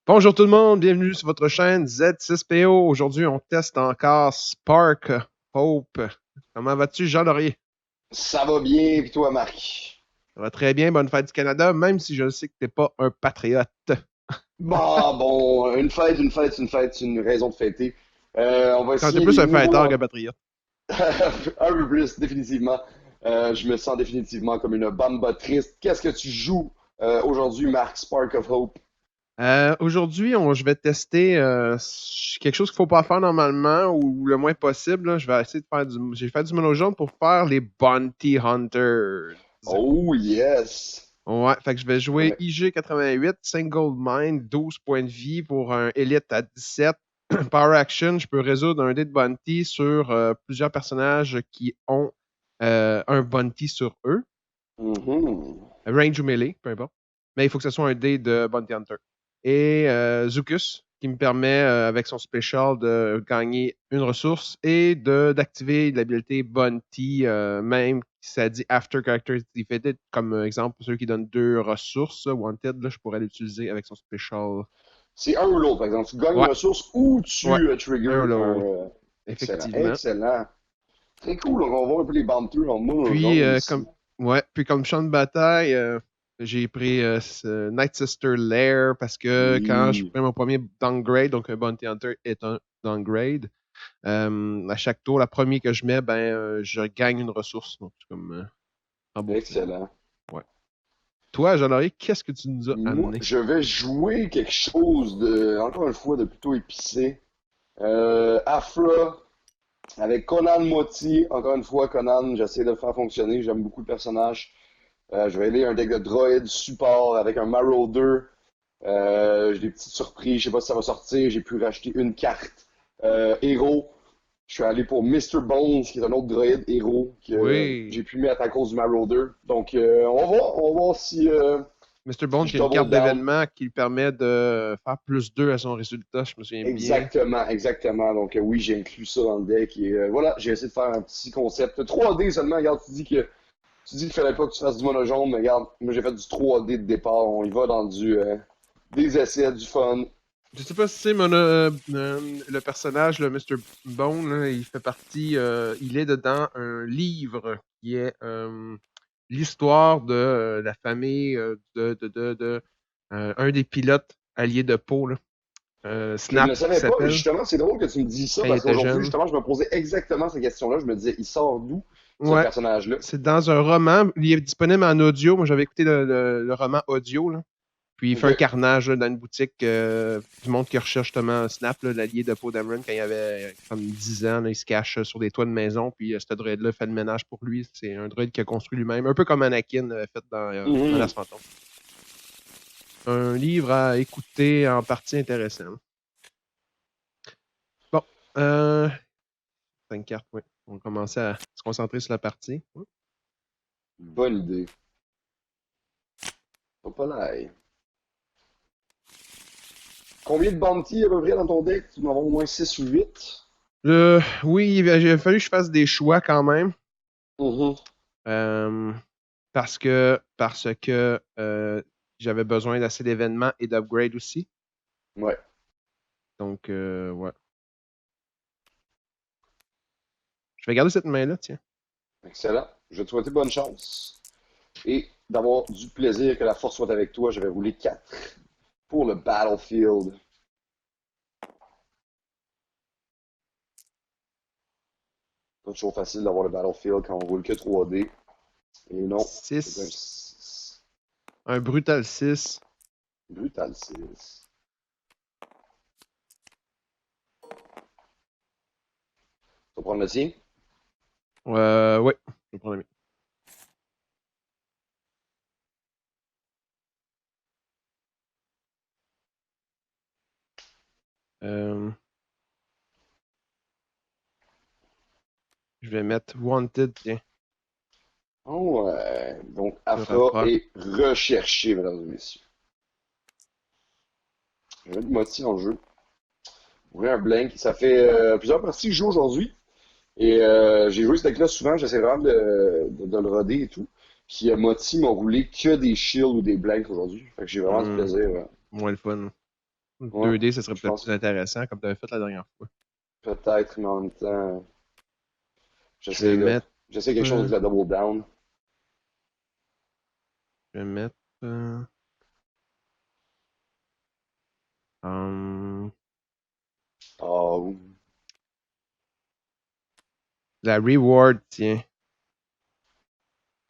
Bonjour tout le monde, bienvenue sur votre chaîne Z6PO. Aujourd'hui, on teste encore Spark Hope. Comment vas-tu, Jean Laurier? Ça va bien, pis toi, Marc? Ça va très bien, bonne fête du Canada, même si je sais que t'es pas un patriote. Bon, une fête, c'est une raison de fêter. On va Quand t'es essayer plus les un nouveaux fêteur qu'un patriote. un peu plus, définitivement. Je me sens définitivement comme une bamba triste. Qu'est-ce que tu joues aujourd'hui, Marc, Spark of Hope? Aujourd'hui, je vais tester quelque chose qu'il faut pas faire normalement ou le moins possible, là. Je vais essayer de faire J'ai fait du mono jaune pour faire les Bounty Hunters. Oh, yes! Ouais, fait que je vais Non, jouer mais IG88, Single Mind, 12 points de vie pour un Elite à 17. Power Action, je peux résoudre un dé de Bounty sur plusieurs personnages qui ont un Bounty sur eux. mhm. Range ou melee, peu importe. Mais il faut que ce soit un dé de Bounty Hunter. Et Zucus, qui me permet, avec son special, de gagner une ressource et d'activer l'habilité Bounty, même si ça dit After Character is defeated, comme exemple, celui qui donne deux ressources, Wanted, là, je pourrais l'utiliser avec son special. C'est un ou l'autre, par exemple. Tu gagnes une Ouais, ressource ou ouais, tu un ou trigger un. l'autre, Excellent, effectivement. excellent. Très cool, donc on va voir un peu les bounties en mono Puis, jaune ici. comme champ de bataille, j'ai pris Night Sister Lair parce que quand je Oui. prends mon premier downgrade, donc un Bounty Hunter est un downgrade, à chaque tour, la première que je mets, je gagne une ressource. Donc, c'est comme remboursé. Excellent. Ouais. Toi, Jean-Laurie, qu'est-ce que tu nous as Moi, amené? je vais jouer quelque chose de, encore une fois, de plutôt épicé. Afra, avec Conan Moti. Encore une fois, Conan, j'essaie de le faire fonctionner. J'aime beaucoup le personnage. Je vais aller un deck de droïde support avec un Marauder. J'ai des petites surprises. Je sais pas si ça va sortir. J'ai pu racheter une carte héros. Je suis allé pour Mr. Bones, qui est un autre droïde héros que Oui. j'ai pu mettre à cause du Marauder. Donc, on va voir Mr. si Bond, je qui a une double carte down. d'événement qui lui permet de faire plus 2 à son résultat, je me souviens bien. Exactement, exactement. Donc, oui, j'ai inclus ça dans le deck. Et voilà, j'ai essayé de faire un petit concept. 3D seulement, regarde, tu dis qu'il fallait pas que tu fasses du mono jaune, mais regarde, moi j'ai fait du 3D de départ. On y va dans des essais, du fun. Je sais pas si c'est le personnage, le Mr. Bone, là, il fait partie, il est dedans un livre qui est l'histoire de la famille un des pilotes alliés de Poe, là, Je ne le Snap qui savais pas, mais s'appelle, justement, c'est drôle que tu me dises ça quand il parce était qu'aujourd'hui, jeune. justement, je me posais exactement ces questions-là. Je me disais, il sort d'où ce Ouais, personnage-là? c'est dans un roman, il est disponible en audio. Moi, j'avais écouté le roman audio, là. Puis il fait Ok. un carnage là, dans une boutique du monde qui recherche justement Snap, là, l'allié de Poe Dameron, quand il avait comme 10 ans. Là, il se cache sur des toits de maison, puis ce droïde-là fait le ménage pour lui. C'est un droïde qu'il a construit lui-même, un peu comme Anakin fait dans Mhm. Menace Fantôme. Un livre à écouter en partie intéressant. Bon, 5 cartes, oui. On va commencer à se concentrer sur la partie. Bonne idée. Hop là. Combien de bounty à peu près dans ton deck? Tu dois en avoir au moins 6 ou 8. Oui, il a fallu que je fasse des choix quand même. Mhm. Euh, parce que j'avais besoin d'assez d'événements et d'upgrades aussi. Ouais, Donc, ouais. Je vais garder cette main-là, tiens. excellent. Je vais te souhaiter bonne chance et d'avoir du plaisir, que la force soit avec toi. Je vais rouler 4 pour le Battlefield. Pas toujours facile d'avoir le Battlefield quand on roule que 3D. Et non, c'est un 6. 6. Un Brutal 6. Brutal 6. Tu vas prendre le tien? Ouais. Je vais prendre la mienne. Euh, je vais mettre Wanted, tiens. Oh, ouais. Donc, Je Afra rapproche. est recherché, mesdames et messieurs. Je vais mettre Motti en jeu. Ouvrir un blank. Ça fait plusieurs parties que je joue aujourd'hui. Et j'ai joué ce deck-là souvent, j'essaie vraiment de le roder et tout. Puis Motti m'a roulé que des shields ou des blanks aujourd'hui. Fait que j'ai vraiment du Hmm, plaisir. moins le fun. Ouais, 2D, ça serait je peut-être plus pense intéressant, comme tu avais fait la dernière fois. peut-être, mais en même temps, Je vais j'essaie de, mettre. j'essaie quelque chose euh, avec la double down. je vais mettre. Hum, Oh, la reward, tiens.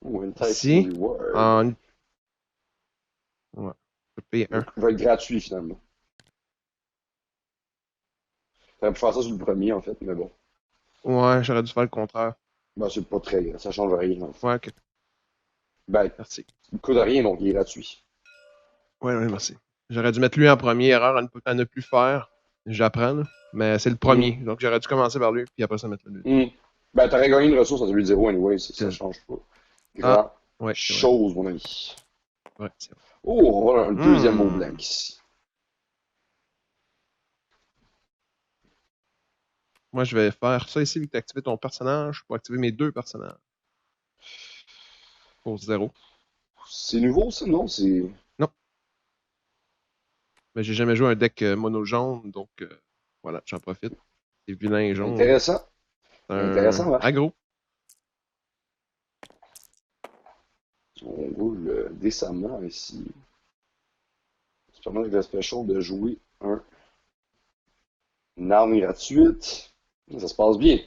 ou enticing Ici, reward. en. Ouais, je vais payer un. Va être gratuit finalement. T'aurais pu faire ça sur le premier en fait, mais bon. Ouais, j'aurais dû faire le contraire. Ben, c'est pas très, ça change rien dans le fond. Ouais, ok. Ben, Merci. il coûte rien donc il est gratuit. Ouais, ouais, merci. J'aurais dû mettre lui en premier, erreur à ne plus faire. J'apprends, là. Mais c'est le Hmm. premier. Donc j'aurais dû commencer par lui, puis après ça mettre le deuxième. Hmm. Ben, t'aurais gagné une ressource à celui de zéro anyway, ça C'est- change pas. Ah, Grand ouais, c'est vrai. chose, mon ami. Ouais, c'est vrai. Oh, on va avoir un deuxième mot blanc Hmm. ici. Moi, je vais faire ça ici, vu que tu as activé ton personnage, pour activer mes deux personnages. Pour zéro. C'est nouveau ça, non? C'est Non, mais j'ai jamais joué un deck mono jaune, donc voilà, j'en profite. C'est vilain jaune. intéressant. C'est Intéressant, un Marc. aggro. On roule décemment ici. Ça permet avec la special de jouer une arme gratuite. Ça se passe bien.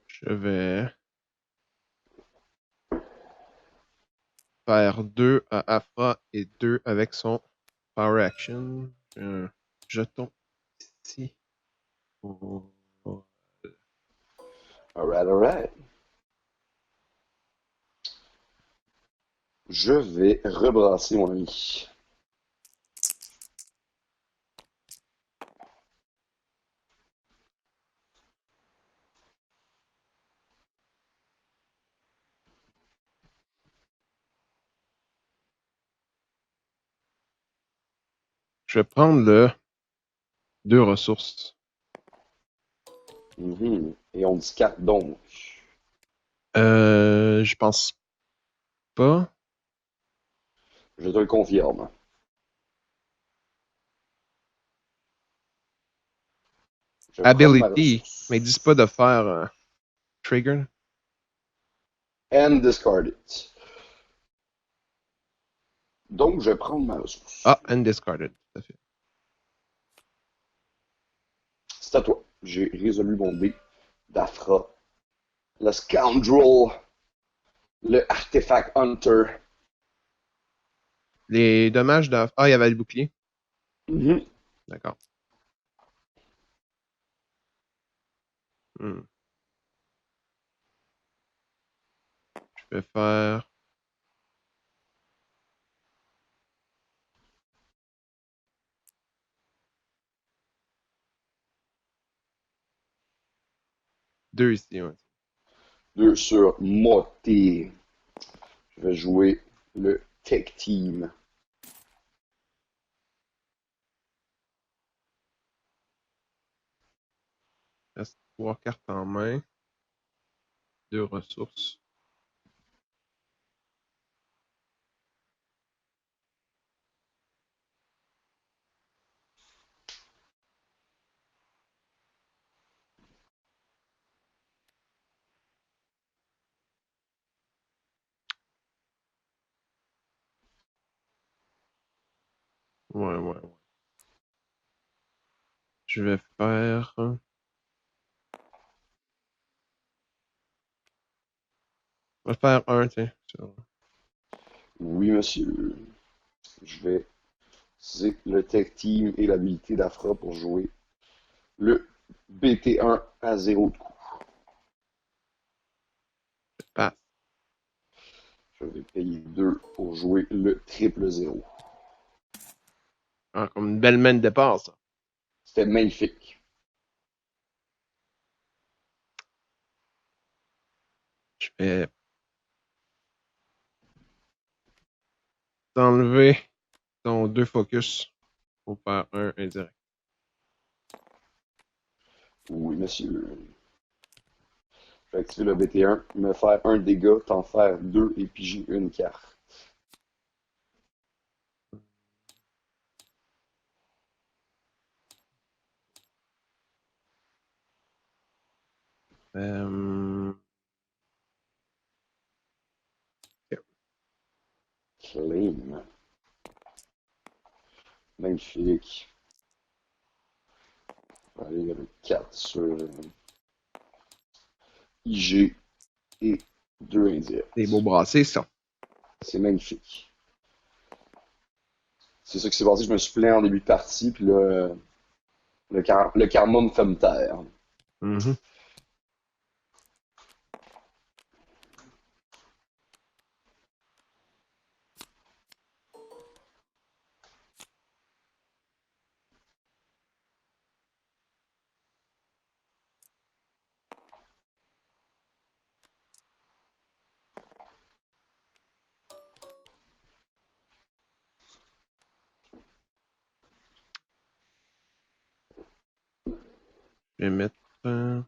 Je vais faire deux à Afra et deux avec son Power Action. Un jeton ici. Pour- Alright, alright. Je vais rebrasser mon ami. Je vais prendre le deux ressources. Mhm. Et on discarte donc. Je pense pas. Je te le confirme. Je prends ma Ability, mais ils disent pas ressource. de faire trigger. And discard it. Donc, je vais prendre ma ressource. Ah, undiscarded. Tout à fait. C'est à toi. J'ai résolu mon dé d'Afra. Le Scoundrel. Le Artefact Hunter. Les dommages d'Afra. Ah, il y avait le bouclier. Mhm. D'accord. Hmm. Je vais faire. Deux ici, ouais. 2 sur Moté. Je vais jouer le Tech Team. Il reste trois cartes en main. Deux ressources. Ouais, ouais, ouais. Je vais faire. Je vais faire un, tiens. Oui, monsieur. Je vais utiliser le Tech Team et l'habilité d'Afra pour jouer le BT1 à 0 de coût. Passe. Je vais payer 2 pour jouer le triple 0. Ah, comme une belle main de départ, ça. C'était magnifique. Je vais t'enlever ton deux focus pour faire un indirect. Oui, monsieur. Je vais activer le BT1, me faire un dégât, t'en faire deux et piger une carte. Euh, ok. Claim. Magnifique. Allez, avec 4 sur IG et 2 Des beaux indirects. brassés, ça. C'est magnifique. C'est ça qui s'est passé, je me suis plaint en début de partie, puis là, le karma me fait me taire. Mhm. Je vais mettre un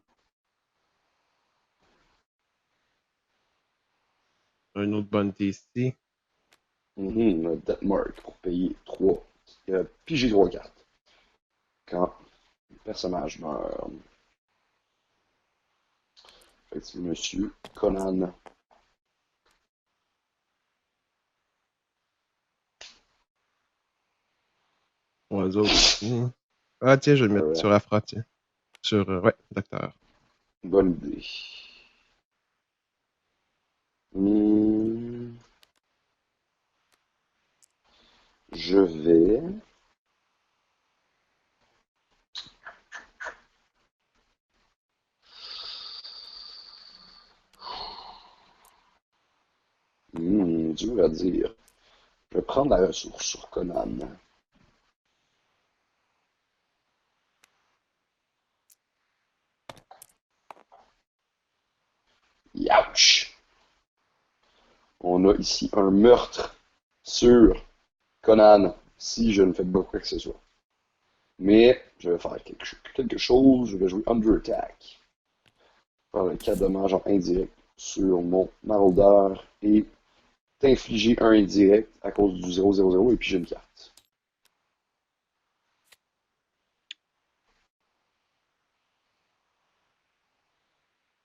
autre bounty ici. Deathmark pour payer 3. Piger 3 cartes. Quand le personnage meurt. Fait que c'est monsieur Conan. Pour les autres aussi. Ah, tiens, je vais le mettre Ouais, sur Afra, tiens. Sur, ouais, Docteur. bonne idée. Hmm, je vais. Dur à dire. Je vais prendre la ressource sur Conan. Youch! On a ici un meurtre sur Conan si je ne fais pas quoi que ce soit. Mais je vais faire quelque chose. Je vais jouer Under Attack. Faire le 4 dommages en indirect sur mon maraudeur et t'infliger un indirect à cause du 0-0-0 et puis j'ai une carte.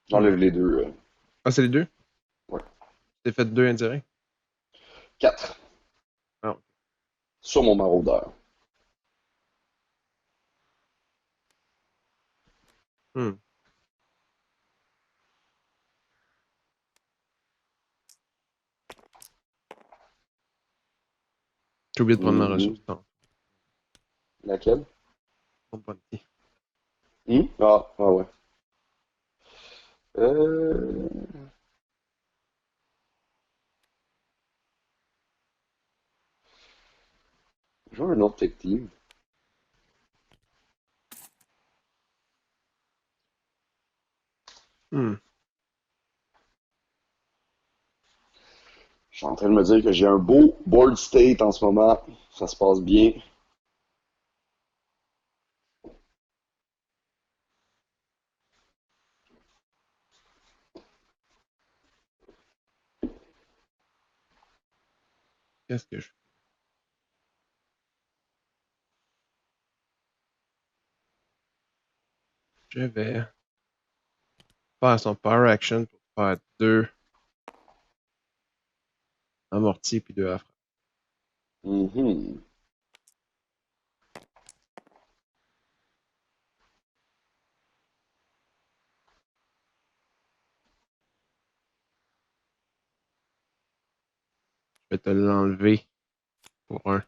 Hmm. J'enlève les deux. Ah, c'est les deux? Ouais. T'as fait deux indirects? 4 Ah, sur mon maraudeur. hmm. J'ai oublié de prendre ma Mhm. ressource. Non, Laquelle? mon bounty. Ah, ah ouais. Euh... J'ai un autre tech team. Hmm. Je suis en train de me dire que j'ai un beau board state en ce moment. Ça se passe bien. Qu'est-ce que je fais? Je vais faire son Power Action pour faire deux amortis puis deux affres. Mhm. Je vais te l'enlever pour un.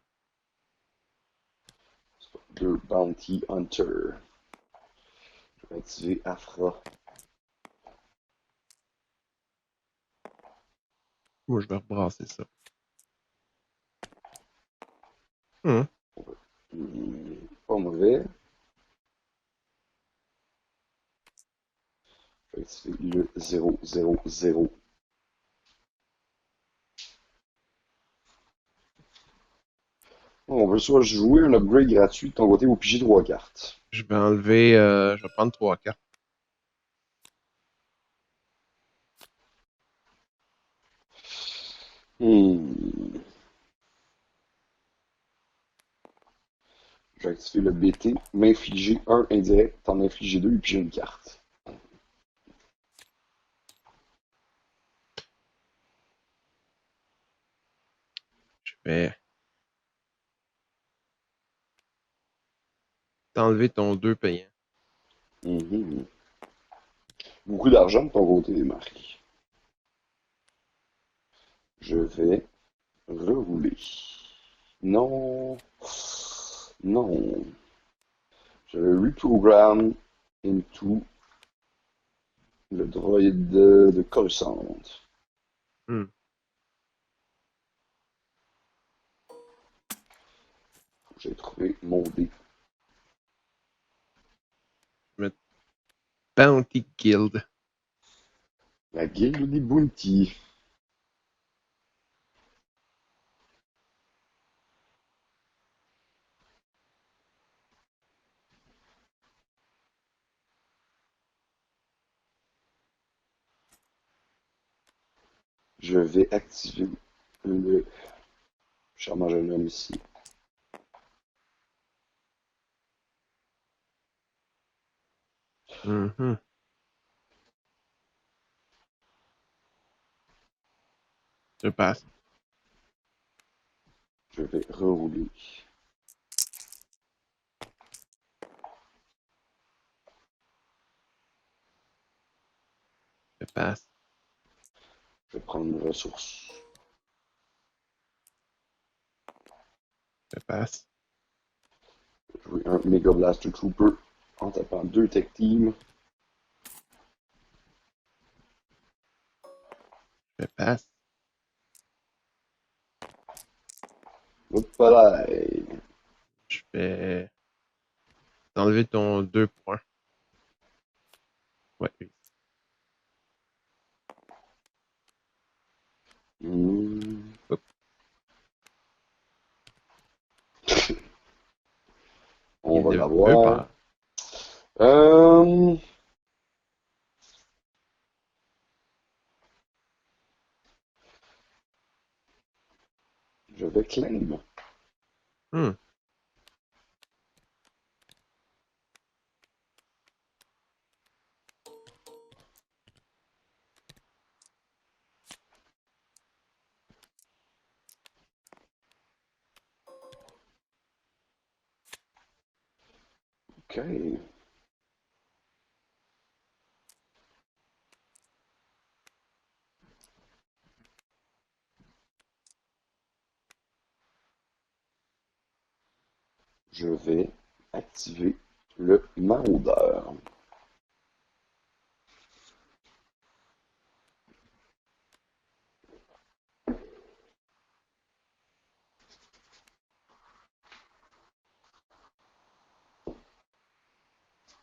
Deux Bounty Hunter. Je vais activer Afra. Moi, je vais rebrasser ça. Hmm. Pas mauvais. Je vais activer le 0-0-0. On veut soit jouer un upgrade gratuit de ton côté ou piger trois cartes. Je vais enlever. Je vais prendre 3 cartes. Hmm. Je vais activer le BT, m'infliger un indirect, t'en infliger deux, et puis j'ai une carte. Je vais t'enlever ton 2 payant. Mhm. Beaucoup d'argent de ton côté, Marc. Je vais rerouler. Non. Non. Je vais reprogram into le droïde de Coruscant. Hmm. J'ai trouvé mon dé. Je vais mettre Bounty Guild. La guilde des Bounty. Je vais activer le charmant jeune homme ici. Mhm. Je passe. Je vais rerouler. Je passe. Je vais prendre une ressource. Je passe. Jouer un Mega Blaster Trooper en tapant deux Tech Team. Je passe. Hop là. Je vais t'enlever ton 2 points. Ouais, oui. Oups, On il va ne veut l'avoir. pas. Euh, je vais claim. Hmm. Ok. Je vais activer le maraudeur.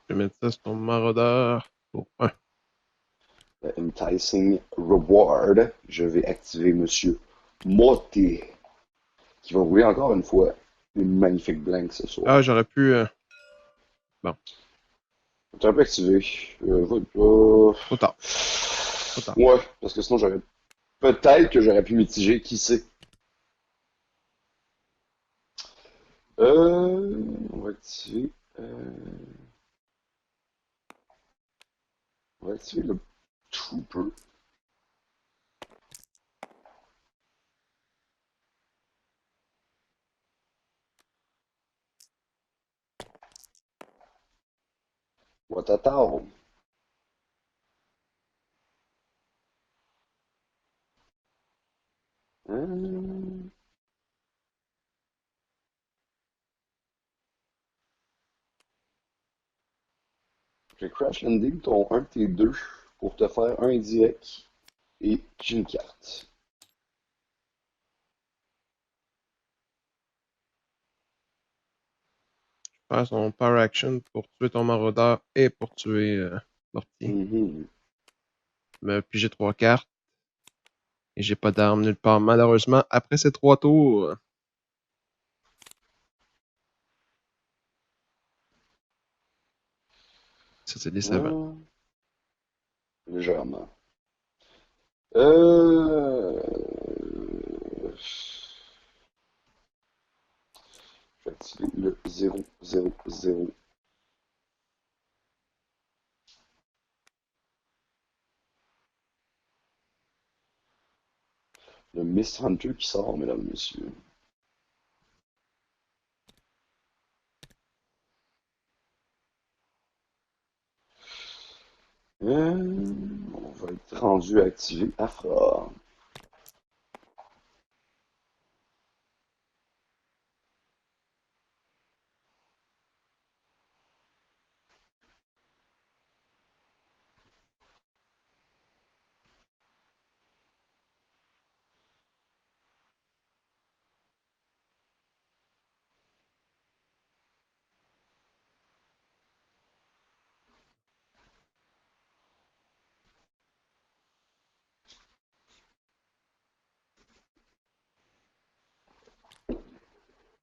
Je vais mettre ça sur ton maraudeur pour 1. Le Enticing Reward. Je vais activer Monsieur Motti, qui va rouler encore une fois une magnifique blank ce soir. Ah, j'aurais pu. Bon, Tu un peu activé. trop tard. Trop tard. Ouais, parce que sinon j'aurais. Peut-être que j'aurais pu mitiger, qui sait. On va activer. On va activer le Trooper. On va t'attendre. Hum, J'ai crash landing ton un de tes deux pour te faire un indirect et j'ai une carte. Faire son power action pour tuer ton maraudeur et pour tuer Mortier. Mhm. Puis j'ai 3 cartes et j'ai pas d'arme nulle part. Malheureusement, après ces 3 tours, Ça, c'est décevant. Légèrement. Euh... Je vais activer le 000. Le Mist Hunter qui sort, mesdames et messieurs. On va être rendu à activer Afra.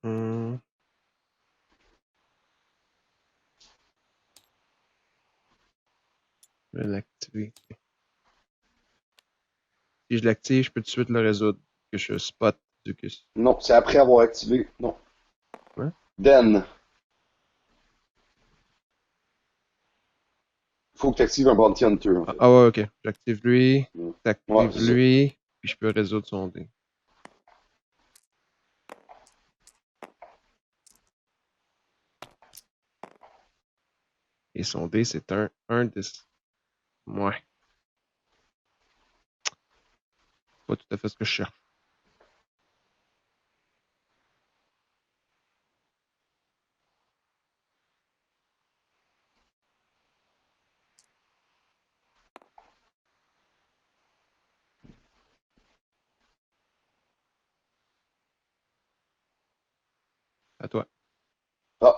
Hmm. Je vais l'activer. Si je l'active, je peux tout de suite le résoudre. Que je spot Zucus. Non, c'est après avoir activé. Non. Ouais? Den. Faut que tu actives un Bounty Hunter, en Ah, fait. ah ouais, ok. J'active lui. Ouais, T'actives c'est ça. lui. Puis je peux résoudre son dé. Et son dé, c'est un 10. Ouais. Pas tout à fait ce que je cherche. À toi. Ah!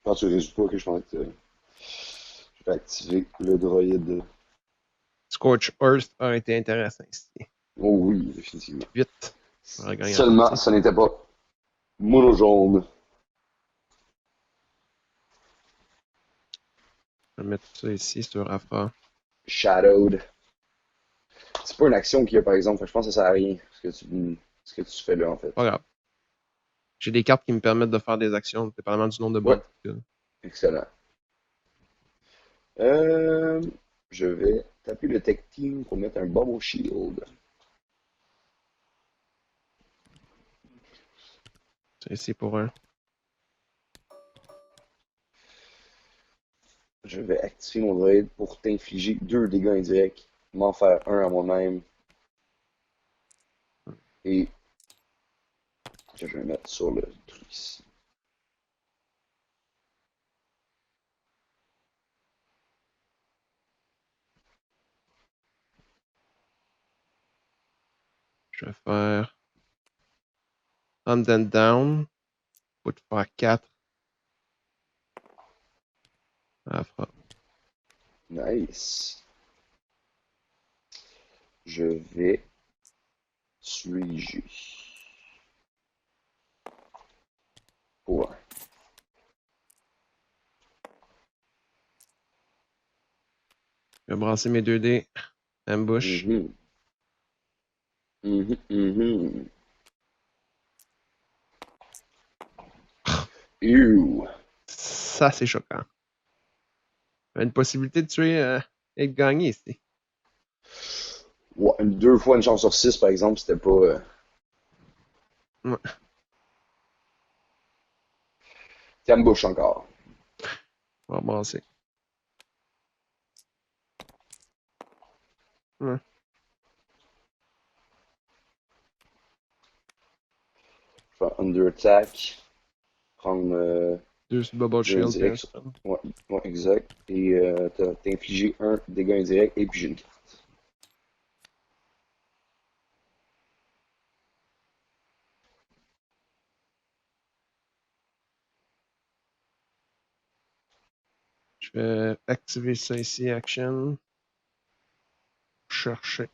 Ah, tu résout pas que je pensais que je vais activer le droïde. Scorch Earth aurait été intéressant ici. Oh oui, définitivement. Vite. On va gagner la Seulement, partie. ce n'était pas mono jaune. Je vais mettre ça ici sur Afra. Shadowed. C'est pas une action qu'il y a, par exemple. Fait que je pense que ça sert à rien. Ce que tu fais là, en fait. Pas grave. J'ai des cartes qui me permettent de faire des actions, dépendamment du nombre de Ouais, bonnes. excellent. Euh, je vais taper le Tech Team pour mettre un Bubble Shield. C'est ici pour un. Je vais activer mon droïde pour t'infliger 2 dégâts indirects, m'en faire un à moi-même. Et je vais mettre sur le truc ici. Je vais faire Hunt and Down. Faut te faire 4 Afra. Nice. Je vais tuer J. Pour un. Je vais brasser mes 2 dés. Ambush. Mhm. Mhm, mhm. Ew. Ça, c'est choquant. Il y a une possibilité de tuer et de gagner ici. Ouais, 2 fois une chance sur 6, par exemple, c'était pas. Ouais. T'embouches encore. On va brasser. Ouais. Je vais under attack. Prendre 2 Bubble dégâts Shield puis un indirects. stun. Ouais, ouais, exact. Et t'as infligé un dégât indirect et puis j'ai une carte. Je vais activer ça ici, action. Chercher.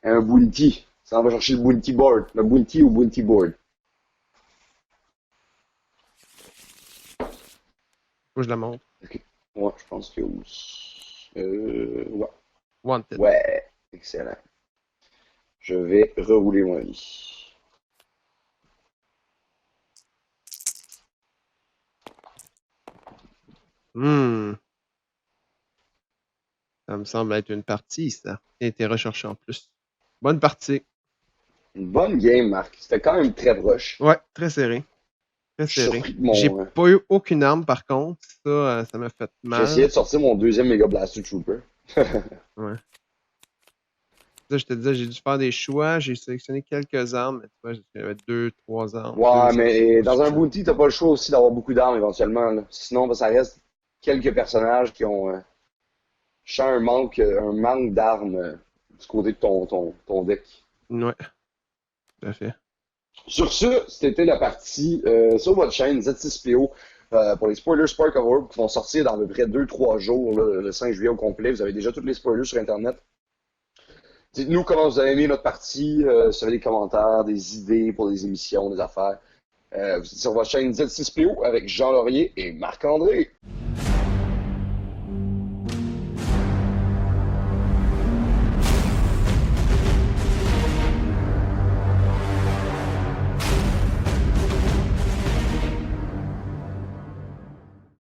Un bounty. Ça, on va chercher le bounty board. Le bounty ou bounty board. Faut que je la montre. Ok. Ouais, je pense que oui. Ouais. Wanted. Ouais, excellent. Je vais rerouler mon lit. Hmm. Ça me semble être une partie, ça. Qui a été recherché en plus. Bonne partie. Une bonne game, Marc. C'était quand même très proche. Ouais, très serré. Très Je suis serré. surpris de J'ai mon. pas eu aucune arme, par contre. Ça m'a fait J'ai essayé mal. de sortir mon deuxième Mega Blaster Trooper. Ouais. Ça, je te disais, j'ai dû faire des choix. J'ai sélectionné quelques armes. Mais tu vois, j'avais deux, trois armes. Ouais, Deux armes, c'est mais pas dans un suffisant. bounty, t'as pas le choix aussi d'avoir beaucoup d'armes éventuellement, là. Sinon, ben, ça reste quelques personnages qui ont. Je sens un manque d'armes du côté de ton deck. Ouais, tout à fait. Sur ce, c'était la partie sur votre chaîne Z6PO pour les spoilers Spark of Orb qui vont sortir dans à peu près 2-3 jours, là, le 5 juillet au complet. Vous avez déjà tous les spoilers sur Internet. Dites-nous comment vous avez aimé notre partie, si vous avez des commentaires, des idées pour des émissions, des affaires. Vous êtes sur votre chaîne Z6PO avec Jean Laurier et Marc-André.